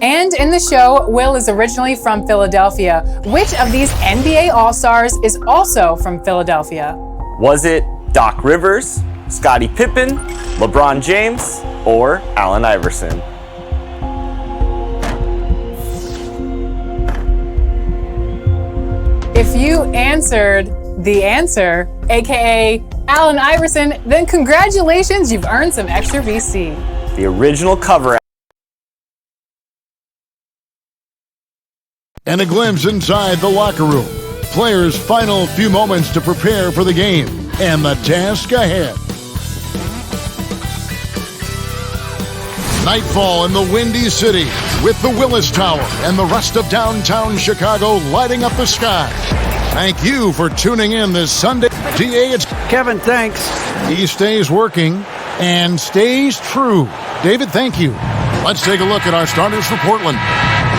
And in the show, Will is originally from Philadelphia. Which of these NBA All-Stars is also from Philadelphia? Was it Doc Rivers, Scottie Pippen, LeBron James, or Allen Iverson? If you answered the answer, aka Allen Iverson, then congratulations, you've earned some extra VC. The original cover. And a glimpse inside the locker room. Players' final few moments to prepare for the game and the task ahead. Nightfall in the Windy City with the Willis Tower and the rest of downtown Chicago lighting up the sky. Thank you for tuning in this Sunday. DA, it's Kevin, thanks. He stays working and stays true. David, thank you. Let's take a look at our starters for Portland.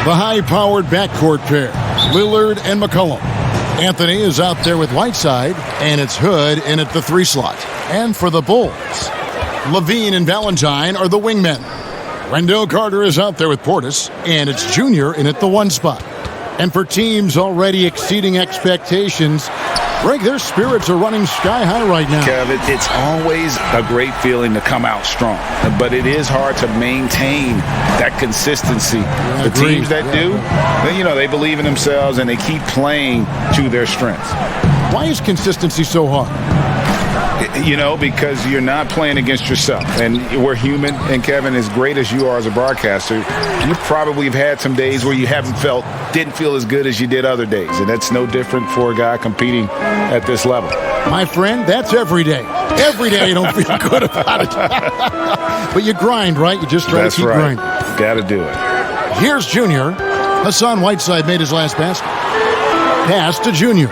The high-powered backcourt pair, Lillard and McCollum. Anthony is out there with Whiteside, and it's Hood in at the 3 slot. And for the Bulls, Levine and Valentine are the wingmen. Wendell Carter is out there with Portis, and it's Junior in at the 1 spot. And for teams already exceeding expectations, Greg, their spirits are running sky high right now. Kev, it's always a great feeling to come out strong, but it is hard to maintain that consistency. The teams that do, they believe in themselves and they keep playing to their strengths. Why is consistency so hard? Because you're not playing against yourself. And we're human. And Kevin, as great as you are as a broadcaster, you probably have had some days where you didn't feel as good as you did other days. And that's no different for a guy competing at this level. My friend, that's every day. Every day you don't feel good about it. But you grind, right? You just try to keep grinding. Got to do it. Here's Junior. Hassan Whiteside made his last basket. Pass to Junior.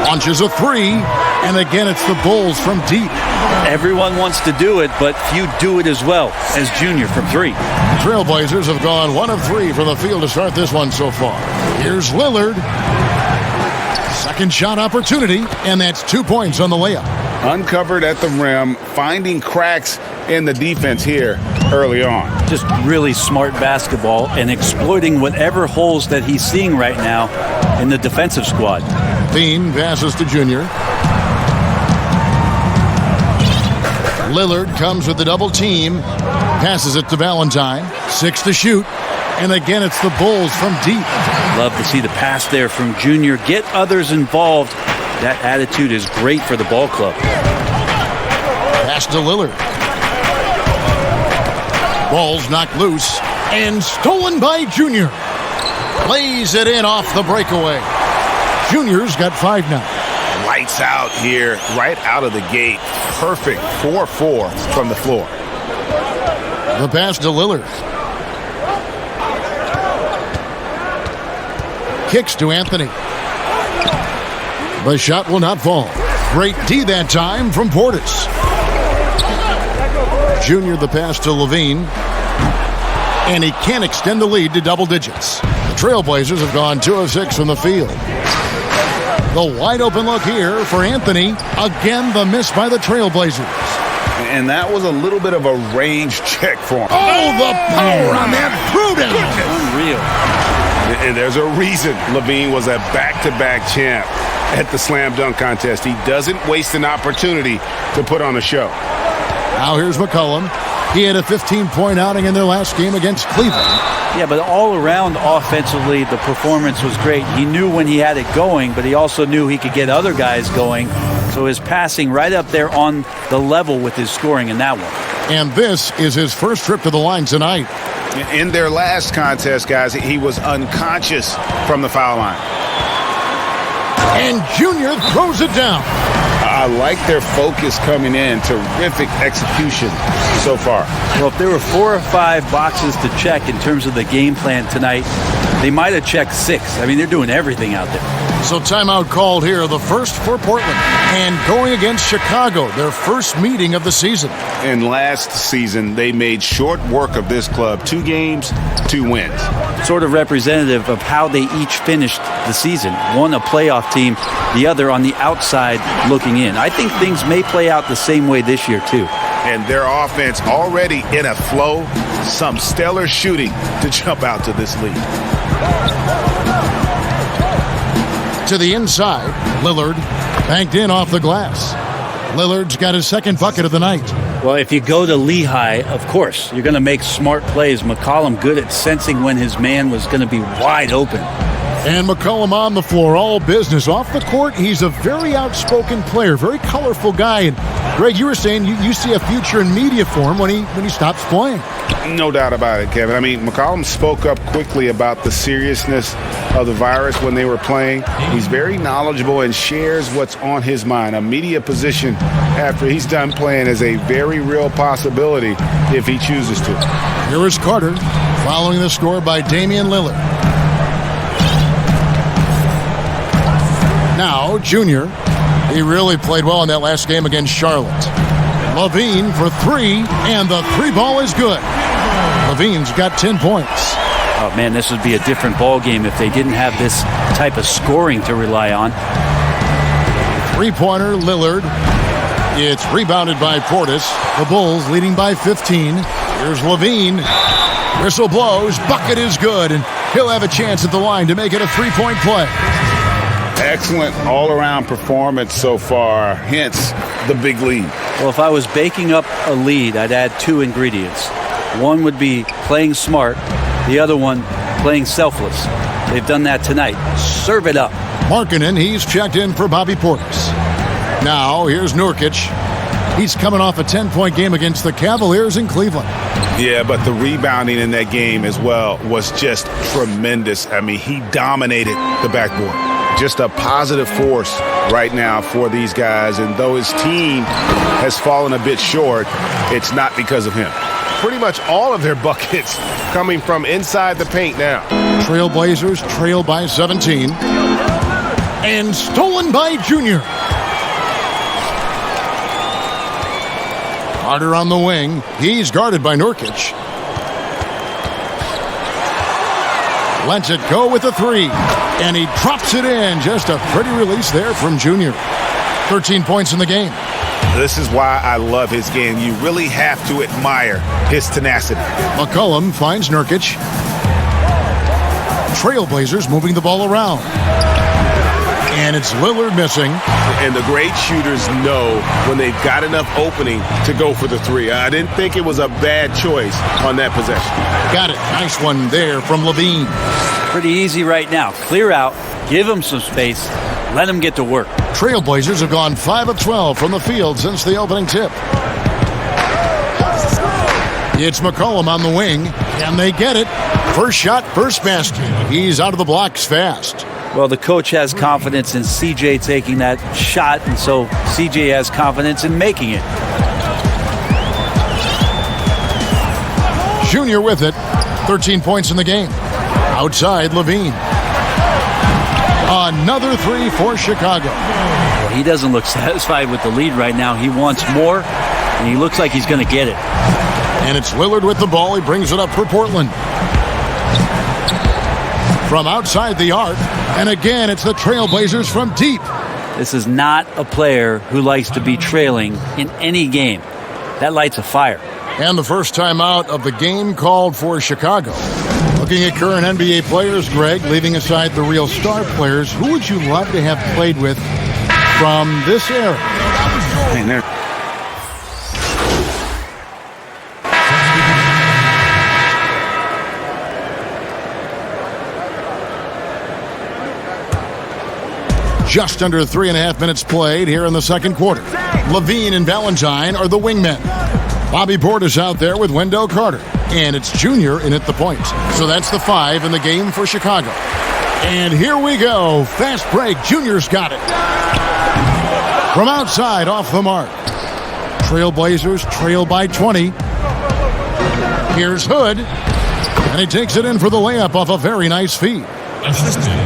Launches a 3. And again, it's the Bulls from deep. Everyone wants to do it, but few do it as well as Junior from 3. Trailblazers have gone 1 of 3 from the field to start this one so far. Here's Lillard. Second shot opportunity, and that's 2 points on the layup. Uncovered at the rim, finding cracks in the defense here early on. Just really smart basketball and exploiting whatever holes that he's seeing right now in the defensive squad. Bean passes to Junior. Lillard comes with the double team, passes it to Valentine, 6 to shoot, and again it's the Bulls from deep. Love to see the pass there from Junior. Get others involved. That attitude is great for the ball club. Pass to Lillard. Ball's knocked loose and stolen by Junior. Plays it in off the breakaway. Junior's got 5 now. Lights out here, right out of the gate. Perfect 4-4 from the floor. The pass to Lillard. Kicks to Anthony. The shot will not fall. Great D that time from Portis. Junior the pass to Levine. And he can't extend the lead to double digits. The Trailblazers have gone 2 of 6 from the field. The wide open look here for Anthony. Again, the miss by the Trailblazers. And that was a little bit of a range check for him. Oh, the power on that. Prudent. Unreal. And there's a reason Levine was a back-to-back champ at the slam dunk contest. He doesn't waste an opportunity to put on a show. Now here's McCollum. He had a 15-point outing in their last game against Cleveland. Yeah, but all around offensively, the performance was great. He knew when he had it going, but he also knew he could get other guys going. So his passing right up there on the level with his scoring in that one. And this is his first trip to the line tonight. In their last contest, guys, he was unconscious from the foul line. And Junior throws it down. I like their focus coming in. Terrific execution so far. Well, if there were 4 or 5 boxes to check in terms of the game plan tonight, they might have checked 6. I mean, they're doing everything out there. So timeout called here, the first for Portland. And going against Chicago, their first meeting of the season. And last season, they made short work of this club. 2 games, 2 wins. Sort of representative of how they each finished the season. One a playoff team, the other on the outside looking in. I think things may play out the same way this year, too. And their offense already in a flow. Some stellar shooting to jump out to this lead. To the inside, Lillard banked in off the glass. Lillard's got his second bucket of the night. Well, if you go to Lehigh, of course, you're going to make smart plays. McCollum good at sensing when his man was going to be wide open. And McCollum on the floor, all business. Off the court, he's a very outspoken player, very colorful guy. And Greg, you were saying you see a future in media for him when he stops playing. No doubt about it, Kevin. I mean, McCollum spoke up quickly about the seriousness of the virus when they were playing. He's very knowledgeable and shares what's on his mind. A media position after he's done playing is a very real possibility if he chooses to. Here is Carter following the score by Damian Lillard. Now, Junior, he really played well in that last game against Charlotte. Levine for 3, and the 3 ball is good. Levine's got 10 points. Oh, man, this would be a different ball game if they didn't have this type of scoring to rely on. Three-pointer, Lillard. It's rebounded by Portis. The Bulls leading by 15. Here's Levine. Whistle blows. Bucket is good, and he'll have a chance at the line to make it a 3-point play. Excellent all-around performance so far, hence the big lead. Well, if I was baking up a lead, I'd add 2 ingredients. One would be playing smart, the other one playing selfless. They've done that tonight. Serve it up. Markkanen, he's checked in for Bobby Portis. Now, here's Nurkic. He's coming off a 10-point game against the Cavaliers in Cleveland. Yeah, but the rebounding in that game as well was just tremendous. I mean, he dominated the backboard. Just a positive force right now for these guys. And though his team has fallen a bit short, it's not because of him. Pretty much all of their buckets coming from inside the paint now. Trailblazers trail by 17. And stolen by Junior. Carter on the wing. He's guarded by Nurkic. Lets it go with a 3. And he drops it in. Just a pretty release there from Junior. 13 points in the game. This is why I love his game. You really have to admire his tenacity. McCollum finds Nurkic. Trailblazers moving the ball around. And it's Lillard missing. And the great shooters know when they've got enough opening to go for the 3. I didn't think it was a bad choice on that possession. Got it. Nice one there from Levine. Pretty easy right now. Clear out, give them some space, let them get to work. Trailblazers have gone 5 of 12 from the field since the opening tip. It's McCollum on the wing, and they get it. First shot, first basket. He's out of the blocks fast. Well, the coach has confidence in CJ taking that shot, and so CJ has confidence in making it. Junior with it. 13 points in the game. Outside, Levine. Another 3 for Chicago. Well, he doesn't look satisfied with the lead right now. He wants more, and he looks like he's going to get it. And it's Lillard with the ball. He brings it up for Portland. From outside the arc. And again, it's the Trailblazers from deep. This is not a player who likes to be trailing in any game. That lights a fire. And the first time out of the game called for Chicago. Looking at current NBA players, Greg, leaving aside the real star players, who would you love to have played with from this era? Man, Just under 3.5 minutes played here in the second quarter. Levine and Valentine are the wingmen. Bobby Portis out there with Wendell Carter. And it's Junior in at the point. So that's the 5 in the game for Chicago. And here we go. Fast break. Junior's got it. From outside, off the mark. Trailblazers trail by 20. Here's Hood. And he takes it in for the layup off a very nice feed.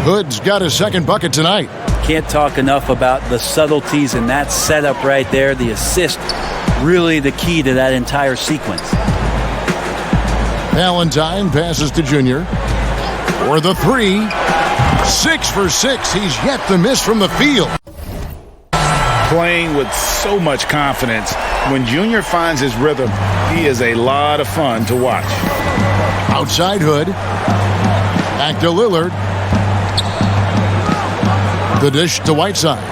Hood's got his second bucket tonight. Can't talk enough about the subtleties in that setup right there. The assist, really the key to that entire sequence. Valentine passes to Junior. For the 3. 6 for 6. He's yet to miss from the field. Playing with so much confidence. When Junior finds his rhythm, he is a lot of fun to watch. Outside Hood. Back to Lillard. The dish to Whiteside.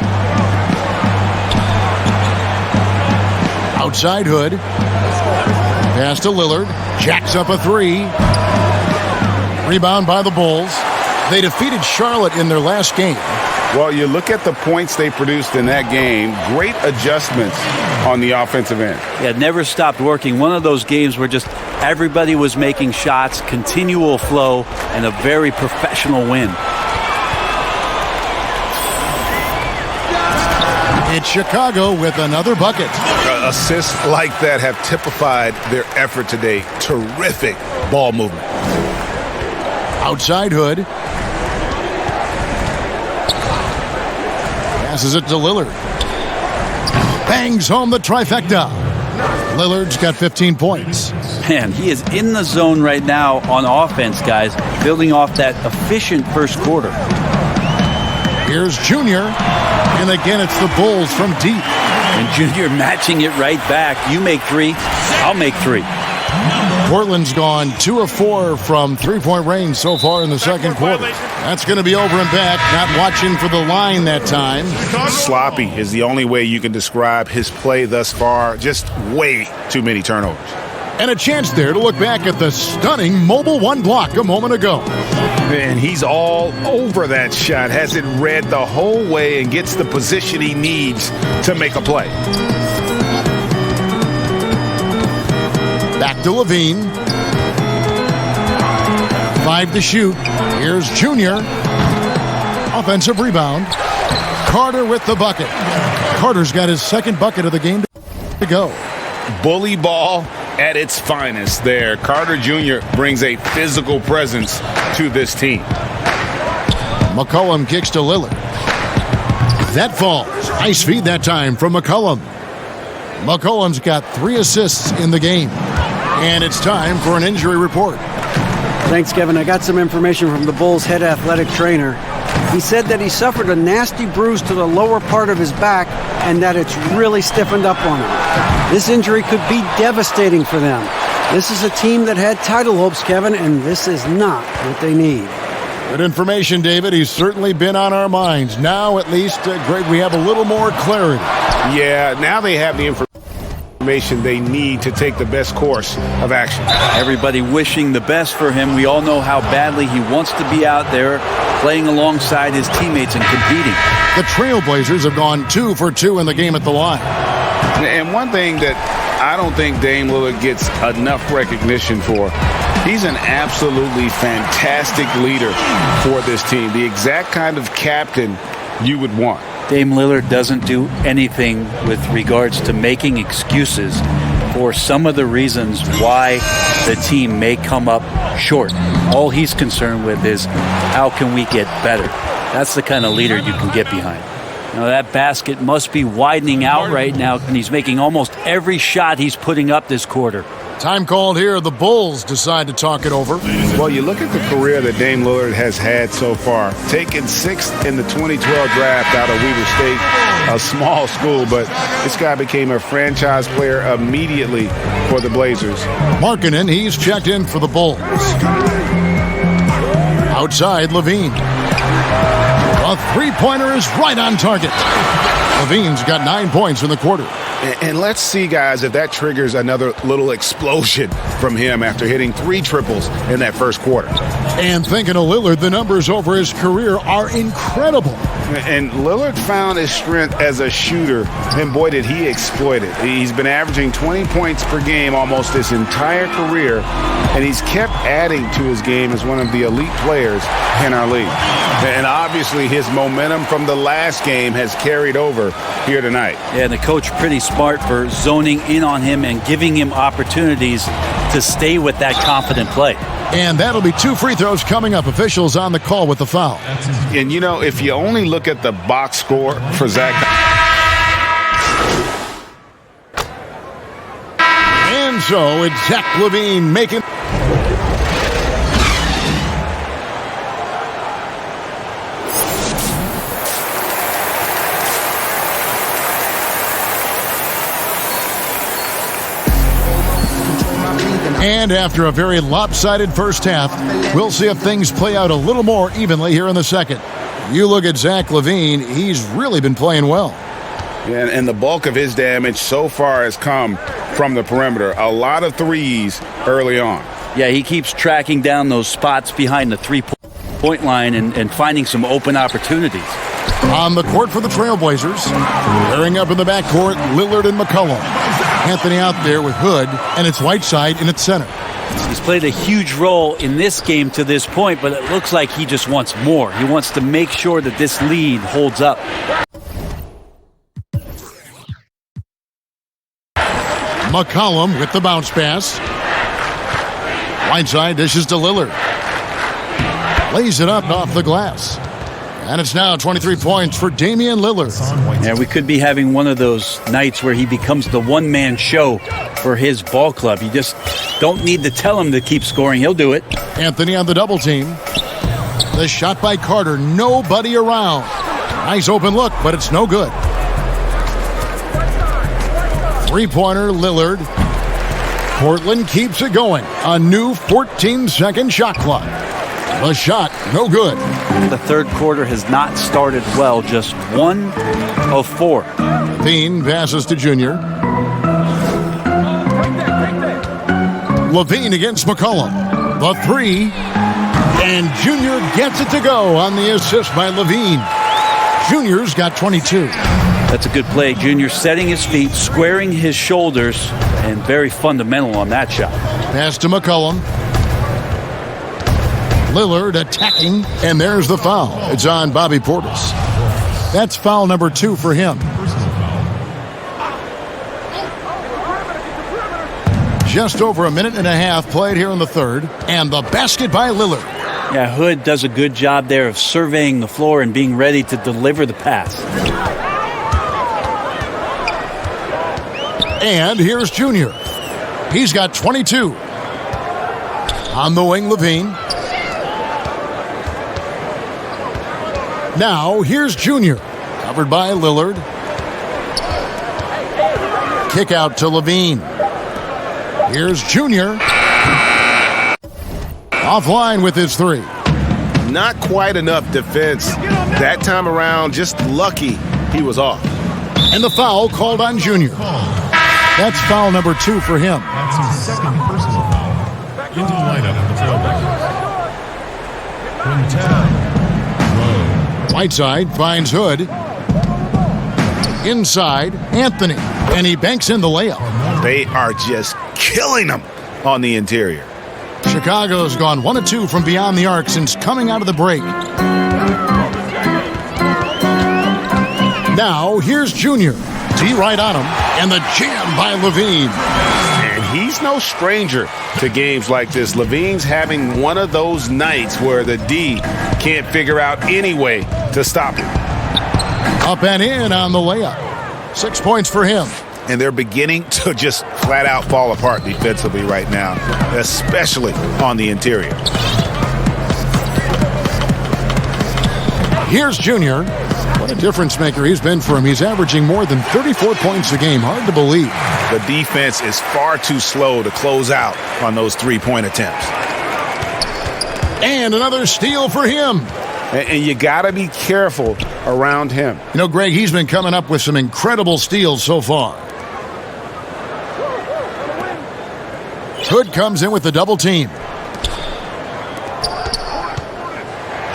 Outside Hood. Pass to Lillard. Jacks up a 3. Rebound by the Bulls. They defeated Charlotte in their last game. Well, you look at the points they produced in that game. Great adjustments on the offensive end. Yeah, never stopped working. One of those games where just everybody was making shots, continual flow, and a very professional win. It's Chicago with another bucket. Assists like that have typified their effort today. Terrific ball movement. Outside Hood. Passes it to Lillard. Bangs home the trifecta. Lillard's got 15 points. Man, he is in the zone right now on offense, guys, building off that efficient first quarter. Here's Junior. And again, it's the Bulls from deep. And Junior matching it right back. You make 3, I'll make 3. Portland's gone 2 of 4 from three-point range so far in the second quarter. That's going to be over and back. Not watching for the line that time. Sloppy is the only way you can describe his play thus far. Just way too many turnovers. And a chance there to look back at the stunning mobile 1 block a moment ago. And he's all over that shot. Has it read the whole way and gets the position he needs to make a play. Back to Levine. 5 to shoot. Here's Junior. Offensive rebound. Carter with the bucket. Carter's got his second bucket of the game to go. Bully ball at its finest there. Carter Jr. brings a physical presence to this team. McCollum kicks to Lillard. That falls. Nice feed that time from McCollum. McCollum's got 3 assists in the game. And it's time for an injury report. Thanks, Kevin. I got some information from the Bulls' head athletic trainer. He said that he suffered a nasty bruise to the lower part of his back and that it's really stiffened up on him. This injury could be devastating for them. This is a team that had title hopes, Kevin, and this is not what they need. Good information, David. He's certainly been on our minds. Now, at least, Greg, we have a little more clarity. Yeah, now they have the information they need to take the best course of action. Everybody wishing the best for him. We all know how badly he wants to be out there playing alongside his teammates and competing. The Trailblazers have gone 2 for 2 in the game at the line. And one thing that I don't think Dame Lillard gets enough recognition for, he's an absolutely fantastic leader for this team. The exact kind of captain you would want. Dame Lillard doesn't do anything with regards to making excuses for some of the reasons why the team may come up short. All he's concerned with is how can we get better. That's the kind of leader you can get behind. You know, that basket must be widening out right now, and he's making almost every shot he's putting up this quarter. Time called here. The Bulls decide to talk it over. Well, you look at the career that Dame Lillard has had so far. Taken 6th in the 2012 draft out of Weber State, a small school, but this guy became a franchise player immediately for the Blazers. Markkanen, he's checked in for the Bulls. Outside, Levine. A three-pointer is right on target. Levine's got 9 points in the quarter. And let's see, guys, if that triggers another little explosion from him after hitting 3 triples in that first quarter. And thinking of Lillard, the numbers over his career are incredible. And Lillard found his strength as a shooter, and boy, did he exploit it. He's been averaging 20 points per game almost his entire career, and he's kept adding to his game as one of the elite players in our league. And obviously his momentum from the last game has carried over here tonight. Yeah, and the coach pretty smart for zoning in on him and giving him opportunities to stay with that confident play. And that'll be 2 free throws coming up. Officials on the call with the foul. And, you know, if you only look at the box score for Zach. And so it's Zach LaVine making... And after a very lopsided first half, we'll see if things play out a little more evenly here in the second. You look at Zach LaVine, he's really been playing well. And the bulk of his damage so far has come from the perimeter. A lot of threes early on. Yeah, he keeps tracking down those spots behind the three-point line and finding some open opportunities. On the court for the Trailblazers, pairing up in the backcourt, Lillard and McCollum. Anthony out there with Hood, and it's Whiteside in its center. He's played a huge role in this game to this point, but it looks like he just wants more. He wants to make sure that this lead holds up. McCollum with the bounce pass. Whiteside dishes to Lillard. Lays it up off the glass. And it's now 23 points for Damian Lillard. Yeah, we could be having one of those nights where he becomes the one-man show for his ball club. You just don't need to tell him to keep scoring. He'll do it. Anthony on the double team. The shot by Carter. Nobody around. Nice open look, but it's no good. Three-pointer, Lillard. Portland keeps it going. A new 14-second shot clock. The shot, no good. The third quarter has not started well, just 1 of 4. LaVine passes to Junior. LaVine against McCollum. The 3. And Junior gets it to go on the assist by LaVine. Junior's got 22. That's a good play. Junior setting his feet, squaring his shoulders, and very fundamental on that shot. Pass to McCollum. Lillard attacking, and there's the foul. It's on Bobby Portis. That's foul number 2 for him. Just over a minute and a half played here in the third, and the basket by Lillard. Yeah, Hood does a good job there of surveying the floor and being ready to deliver the pass. And here's Junior. He's got 22. On the wing, LaVine. Now, here's Junior. Covered by Lillard. Kick out to LaVine. Here's Junior. Offline with his 3. Not quite enough defense. That time around, just lucky he was off. And the foul called on Junior. That's foul number 2 for him. That's his second personal foul. Into the lineup for the Trailblazers. Whiteside finds Hood. Inside, Anthony. And he banks in the layup. They are just killing them on the interior. Chicago's gone 1 of 2 from beyond the arc since coming out of the break. Now, here's Junior. D right on him, and the jam by LaVine. And he's no stranger to games like this. LaVine's having one of those nights where the D can't figure out any way to stop him. Up and in on the layup. 6 points for him. And they're beginning to just flat out fall apart defensively right now, especially on the interior. Here's Junior. What a difference maker he's been for him. He's averaging more than 34 points a game. Hard to believe. The defense is far too slow to close out on those three-point attempts. And another steal for him. And you got to be careful around him. You know, Greg, he's been coming up with some incredible steals so far. Hood comes in with the double team.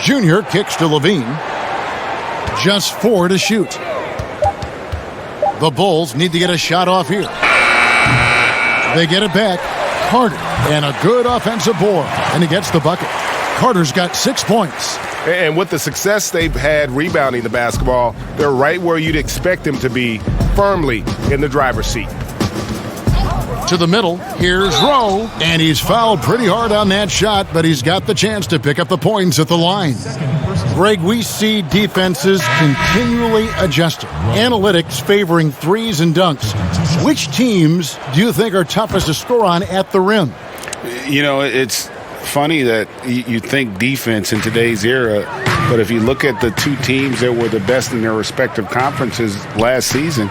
Junior kicks to Levine. Just 4 to shoot. The Bulls need to get a shot off here. They get it back. Carter, and a good offensive board, and he gets the bucket. Carter's got 6 points. And with the success they've had rebounding the basketball, they're right where you'd expect them to be, firmly in the driver's seat. To the middle, here's Rowe, and he's fouled pretty hard on that shot, but he's got the chance to pick up the points at the line. Greg, we see defenses continually adjusting. Analytics favoring threes and dunks. Which teams do you think are toughest to score on at the rim? You know, it's funny that you think defense in today's era, but if you look at the two teams that were the best in their respective conferences last season,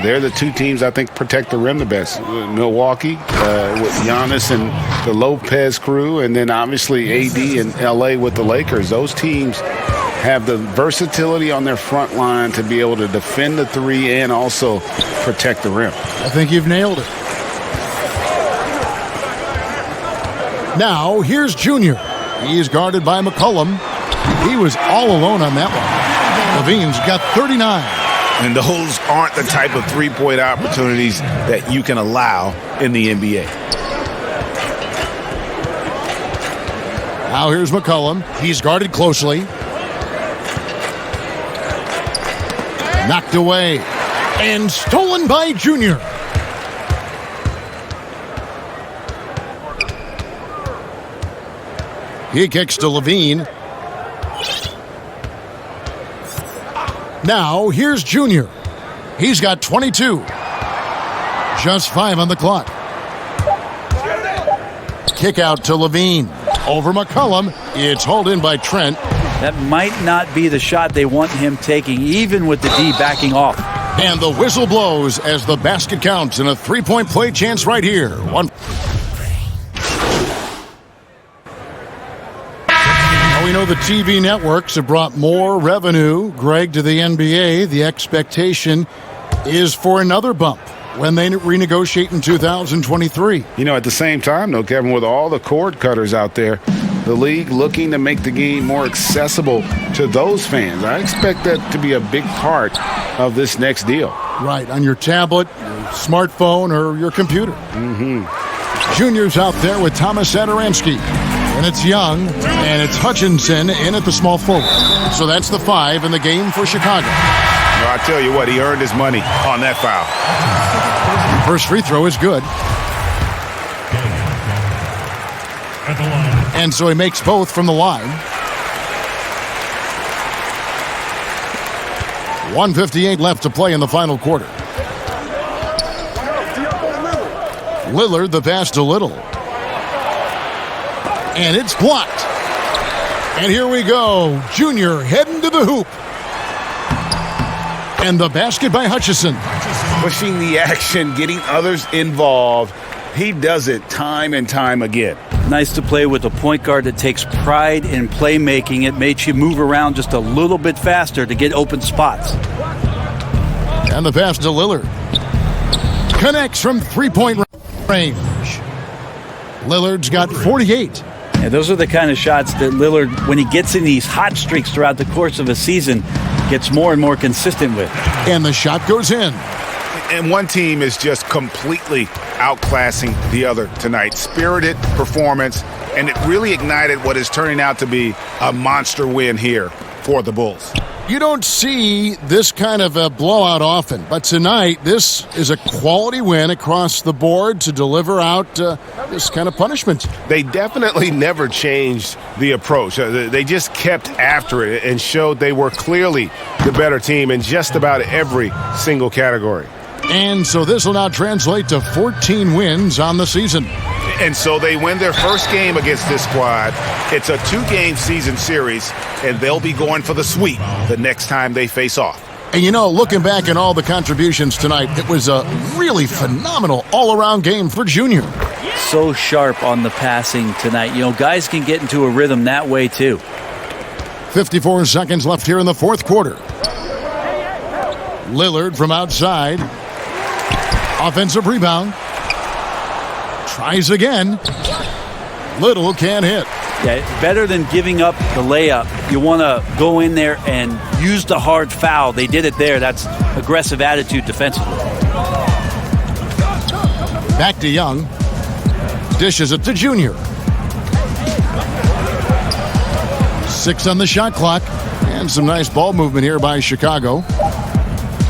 they're the two teams I think protect the rim the best. Milwaukee with Giannis and the Lopez crew, and then obviously AD and LA with the Lakers. Those teams have the versatility on their front line to be able to defend the three and also protect the rim. I think you've nailed it. Now, here's Junior. He's guarded by McCollum. He was all alone on that one. Levine's got 39. And those aren't the type of three-point opportunities that you can allow in the NBA. Now here's McCollum. He's guarded closely. Knocked away. And stolen by Junior. He kicks to Levine. Now, here's Junior. He's got 22. Just 5 on the clock. Kick out to Levine. Over McCollum. It's hauled in by Trent. That might not be the shot they want him taking, even with the D backing off. And the whistle blows as the basket counts, and a three-point play chance right here. We know the TV networks have brought more revenue, Greg, to the NBA. The expectation is for another bump when they renegotiate in 2023. You know, at the same time, though, Kevin, with all the cord cutters out there, the league looking to make the game more accessible to those fans. I expect that to be a big part of this next deal. Right, on your tablet, your smartphone, or your computer. Junior's out there with Thomas Sadaransky. And it's Young, and it's Hutchinson in at the small forward. So that's the 5 in the game for Chicago. No, I tell you what, he earned his money on that foul. First free throw is good. And so he makes both from the line. 1:58 left to play in the final quarter. Lillard, the pass to Little. And it's blocked. And here we go. Junior heading to the hoop. And the basket by Hutchison. Pushing the action, getting others involved. He does it time and time again. Nice to play with a point guard that takes pride in playmaking. It makes you move around just a little bit faster to get open spots. And the pass to Lillard. Connects from three-point range. Lillard's got 48. And those are the kind of shots that Lillard, when he gets in these hot streaks throughout the course of a season, gets more and more consistent with. And the shot goes in. And one team is just completely outclassing the other tonight. Spirited performance, and it really ignited what is turning out to be a monster win here for the Bulls. You don't see this kind of a blowout often, but tonight this is a quality win across the board to deliver out this kind of punishment. They definitely never changed the approach. They just kept after it and showed they were clearly the better team in just about every single category. And so this will now translate to 14 wins on the season. And so they win their first game against this squad. It's a 2-game season series, and they'll be going for the sweep the next time they face off. And you know, looking back at all the contributions tonight, it was a really phenomenal all-around game for Junior. So sharp on the passing tonight. You know, guys can get into a rhythm that way too. 54 seconds left here in the fourth quarter. Lillard from outside. Offensive rebound. Tries again. Little can't hit. Yeah, better than giving up the layup. You want to go in there and use the hard foul. They did it there. That's aggressive attitude defensively. Back to Young. Dishes it to Junior. 6 on the shot clock. And some nice ball movement here by Chicago.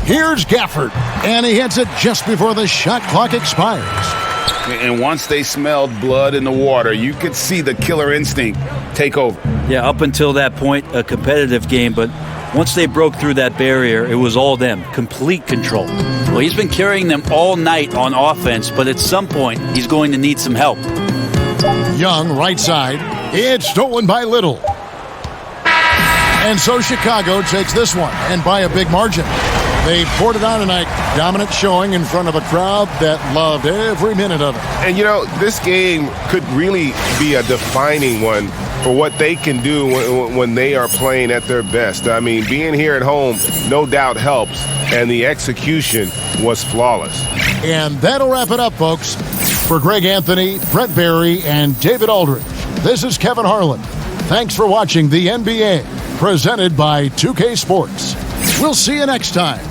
Here's Gafford. And he hits it just before the shot clock expires. And once they smelled blood in the water, you could see the killer instinct take over. Yeah, up until that point, a competitive game, but once they broke through that barrier, it was all them. Complete control. Well, he's been carrying them all night on offense, but at some point, he's going to need some help. Young, right side. It's stolen by Little. And so Chicago takes this one, and by a big margin. They poured it on tonight. Dominant showing in front of a crowd that loved every minute of it. And, you know, this game could really be a defining one for what they can do when they are playing at their best. I mean, being here at home no doubt helps, and the execution was flawless. And that'll wrap it up, folks. For Greg Anthony, Brett Barry, and David Aldridge, this is Kevin Harlan. Thanks for watching the NBA, presented by 2K Sports. We'll see you next time